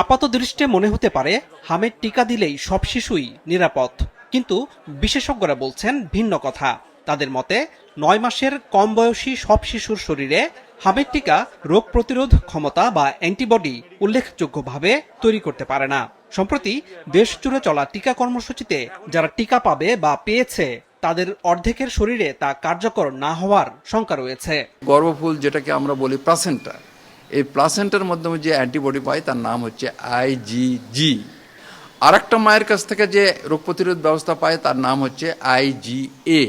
আপাত দৃষ্টে মনে হতে পারে হামের টিকা দিলেই সব শিশুই নিরাপদ, কিন্তু বিশেষজ্ঞরা বলছেন ভিন্ন কথা। তাদের মতে ৯ মাসের কম বয়সী সব শিশুর শরীরে হামের টিকা রোগ প্রতিরোধ ক্ষমতা বা অ্যান্টিবডি উল্লেখযোগ্যভাবে তৈরি করতে পারে না। সম্প্রতি দেশ জুড়ে চলা টিকা কর্মসূচিতে যারা টিকা পাবে বা পেয়েছে তাদের অর্ধেকের শরীরে তা কার্যকর না হওয়ার শঙ্কা রয়েছে। গর্ভফুল যেটাকে আমরা বলি প্লাসেন্টা, এই প্লাসেন্টার মাধ্যমে যে অ্যান্টিবডি পায় তার নাম হচ্ছে আইজিজি। আর একটা মায়ের কাছ থেকে যে রোগ প্রতিরোধ ব্যবস্থা পায় তার নাম হচ্ছে আইজিএ।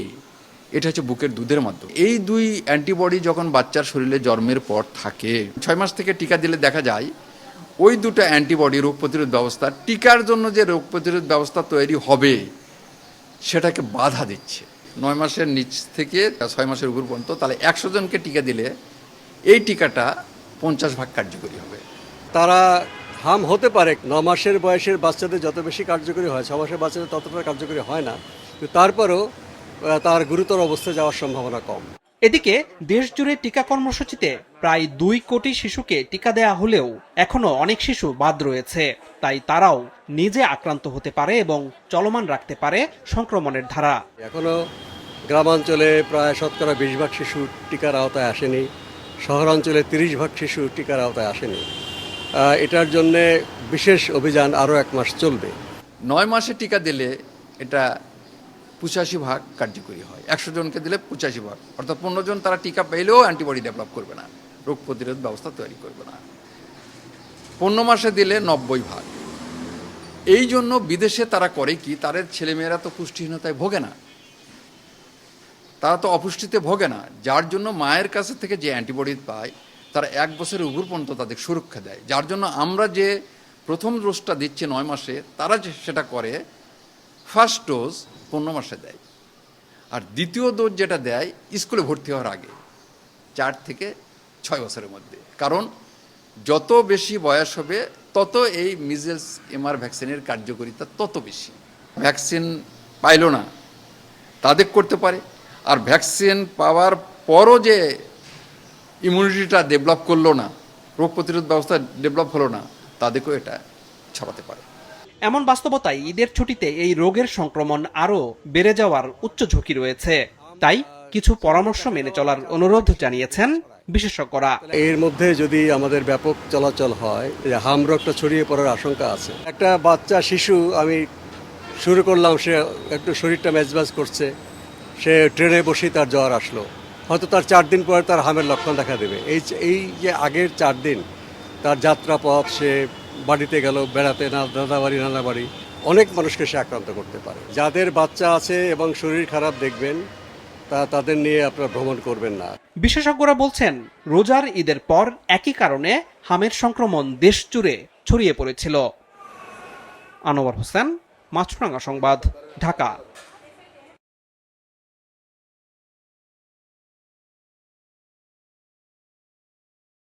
এটা হচ্ছে বুকের দুধের মাধ্যমে। এই দুই অ্যান্টিবডি যখন বাচ্চার শরীরে জন্মের পর থাকে, 6 মাস থেকে টিকা দিলে দেখা যায় ওই দুটো অ্যান্টিবডি রোগ প্রতিরোধ ব্যবস্থা, টিকার জন্য যে রোগ প্রতিরোধ ব্যবস্থা তৈরি হবে সেটাকে বাধা দিচ্ছে। 9 মাসের নিচ থেকে 6 মাসের উপর পর্যন্ত, তাহলে 100 জনকে টিকা দিলে এই টিকাটা 50 ভাগ কার্যকরী হবে। তারা হাম হতে পারে 9 মাসের বয়সের বাচ্চাদের যত বেশি কার্যকরী হয়, 6 মাসের বাচ্চাদের ততটা কার্যকরী হয় না, কিন্তু তারপরেও তার গুরুতর অবস্থায় যাওয়ার সম্ভাবনা কম। এদিকে দেশ জুড়ে টিকা কর্মসূচিতে প্রায় 2 কোটি শিশুকে টিকা দেয়া হলেও এখনো অনেক শিশু বাদ রয়েছে। তাই তারাও নিজে আক্রান্ত হতে পারে এবং চলমান রাখতে পারে সংক্রমণের ধারা। এখনো গ্রামাঞ্চলে প্রায় শতকরা 20 ভাগ শিশু টিকার আওতায় আসেনি, শহরাঞ্চলে 30 ভাগ শিশু টিকার আওতায় আসেনি। এটার জন্যে বিশেষ অভিযান আরও 1 মাস চলবে। 9 মাসে টিকা দিলে এটা 85 ভাগ কার্যকরী হয়। 100 জনকে দিলে 85 ভাগ, অর্থাৎ 15 জন তারা টিকা পেলেও অ্যান্টিবডি ডেভেলপ করবে না, রোগ প্রতিরোধ ব্যবস্থা তৈরি করবে না। 15 মাসে দিলে 90 ভাগ। এই জন্য বিদেশে তারা করে কি, তাদের ছেলেমেয়েরা তো পুষ্টিহীনতায় ভোগে না, তারা তো অপুষ্টিতে ভোগে না, যার জন্য মায়ের কাছে থেকে যে অ্যান্টিবডি পায় তারা 1 বছরের উপর পর্যন্ত তাদের সুরক্ষা দেয়। যার জন্য আমরা যে প্রথম ডোজটা দিচ্ছি 9 মাসে, তারা যে সেটা করে ফার্স্ট ডোজ 15 মাসে দেয়, আর দ্বিতীয় ডোজ যেটা দেয় স্কুলে ভর্তি হওয়ার আগে 4 থেকে 6 বছরের মধ্যে। কারণ যত বেশি বয়স হবে তত এই মিজেলস এমআর ভ্যাকসিনের কার্যকারিতা তত বেশি। ভ্যাকসিন পাইল না তাদের করতে পারে, আর ভ্যাকসিন পাওয়ার পরও যে ইমিউনিটিটা ডেভেলপ করলো না, রোগ প্রতিরোধ ব্যবস্থা ডেভেলপ হলো না, তাদেরকেও এটা ছড়াতে পারে। এমন বাস্তবতায় ঈদের ছুটিতে এই রোগের সংক্রমণ আরও বেড়ে যাওয়ার উচ্চ ঝুঁকি রয়েছে। তাই কিছু পরামর্শ মেনে চলার অনুরোধ জানিয়েছেন বিশেষজ্ঞরা। এর মধ্যে যদি আমাদের ব্যাপক চলাচল হয়, হাম রোগটা ছড়িয়ে পড়ার আশঙ্কা আছে। একটা বাচ্চা শিশু আমি শুরু করলাম, সে একটু শরীরটা মেজবাজ করছে, সে ট্রেনে বসেই তার জ্বর আসলো, হয়তো তার 4 দিন পরে তার হামের লক্ষণ দেখা দেবে। এই যে আগের 4 দিন তার যাত্রাপথ, সে বাড়িতে গেল বেড়াতে, দাদা বাড়ি নানা বাড়ি, অনেক মানুষকে সে আক্রান্ত করতে পারে। যাদের বাচ্চা আছে এবং শরীর খারাপ দেখবেন তাদের নিয়ে আপনারা ভ্রমণ করবেন না। বিশেষজ্ঞরা বলছেন রোজার ঈদের পর একই কারণে হামের সংক্রমণ দেশ জুড়ে ছড়িয়ে পড়েছিল। আনোয়ার হোসেন, মাছরাঙা সংবাদ, ঢাকা।